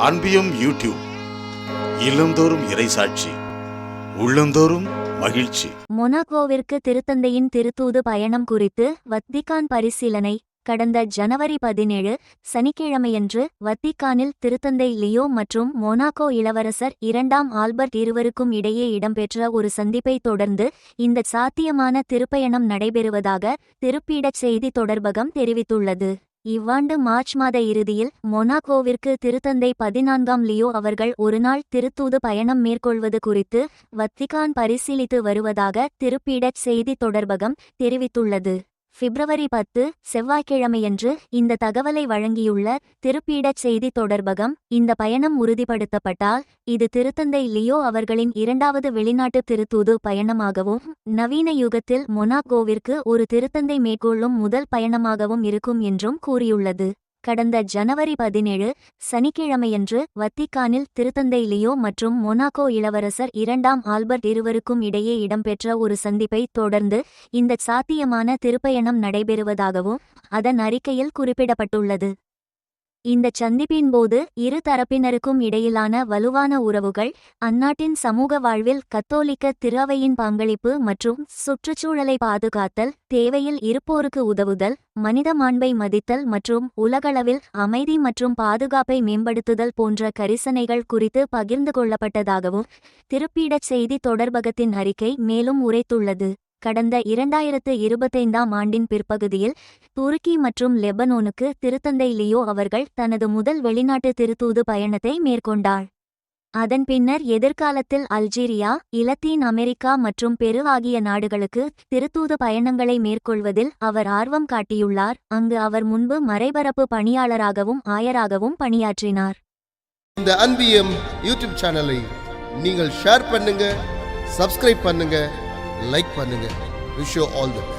அன்பியும் YouTube இல்லந்தோறும் இறைசாட்சி உள்ளந்தோறும் மகிழ்ச்சி. மொனாகோவிற்கு திருத்தந்தையின் திருத்தூது பயணம் குறித்து வத்திக்கான் பரிசீலனை. கடந்த ஜனவரி 17 சனிக்கிழமையன்று வத்திக்கானில் திருத்தந்தை லியோ மற்றும் மொனாகோ இளவரசர் 2ஆம் ஆல்பர்ட் இருவருக்கும் இடையே இடம்பெற்ற ஒரு சந்திப்பை தொடர்ந்து இந்த சாத்தியமான திருப்பயணம் நடைபெறுவதாக திருப்பீடச் செய்தி தொடர்பகம் தெரிவித்துள்ளது. இவ்வாண்டு மார்ச் மாத இறுதியில் மொனாகோவிற்கு திருத்தந்தை 14ஆம் லியோ அவர்கள் ஒருநாள் திருத்தூது பயணம் மேற்கொள்வது குறித்து வத்திக்கான் பரிசீலித்து வருவதாக திருப்பீடச் செய்தி தொடர்பகம் தெரிவித்துள்ளது. பிப்ரவரி 10 செவ்வாய்க்கிழமையன்று இந்த தகவலை வழங்கியுள்ள திருப்பீடச் செய்தி தொடர்பகம், இந்த பயணம் உறுதிப்படுத்தப்பட்டால் இது திருத்தந்தை லியோ அவர்களின் 2வது வெளிநாட்டு திருத்தூது பயணமாகவும் நவீன யுகத்தில் மொனாகோவிற்கு ஒரு திருத்தந்தை மேற்கொள்ளும் முதல் பயணமாகவும் இருக்கும் என்றும் கூறியுள்ளது. கடந்த ஜனவரி 17 சனிக்கிழமையன்று வத்திக்கானில் திருத்தந்தை லியோ மற்றும் மொனாகோ இளவரசர் 2ஆம் ஆல்பர்ட் இருவருக்கும் இடையே இடம்பெற்ற ஒரு சந்திப்பை தொடர்ந்து இந்த சாத்தியமான திருப்பயணம் நடைபெறுவதாகவும் அதன் அறிக்கையில் குறிப்பிடப்பட்டுள்ளது. இந்த சந்திப்பின் போது இரு தரப்பினருக்கும் இடையிலான வலுவான உறவுகள், அந்நாட்டின் சமூக வாழ்வில் கத்தோலிக்க திருஅவையின் பங்களிப்பு மற்றும் சுற்றுச்சூழலை பாதுகாத்தல், தேவையில் இருப்போருக்கு உதவுதல், மனித மாண்பை மதித்தல் மற்றும் உலகளவில் அமைதி மற்றும் பாதுகாப்பை மேம்படுத்துதல் போன்ற கரிசனைகள் குறித்து பகிர்ந்து கொள்ளப்பட்டதாகவும் திருப்பீடச் செய்தி தொடர்பகத்தின் அறிக்கை மேலும் உரைத்துள்ளது. கடந்த 2025ஆம் ஆண்டின் பிற்பகுதியில் துருக்கி மற்றும் லெபனோனுக்கு திருத்தந்தை லியோ அவர்கள் தனது முதல் வெளிநாட்டு திருத்தூது பயணத்தை மேற்கொண்டார். அதன் பின்னர் எதிர்காலத்தில் அல்ஜீரியா, இலத்தீன் அமெரிக்கா மற்றும் பெரு ஆகிய நாடுகளுக்கு திருத்தூது பயணங்களை மேற்கொள்வதில் அவர் ஆர்வம் காட்டியுள்ளார். அங்கு அவர் முன்பு மறைபரப்பு பணியாளராகவும் ஆயராகவும் பணியாற்றினார். இந்த அன்பியம் யூடியூப் சேனலை நீங்கள் ஷேர் பண்ணுங்க, சப்ஸ்கிரைப் பண்ணுங்க, லைக் பண்ணுங்க. Wish you all the best.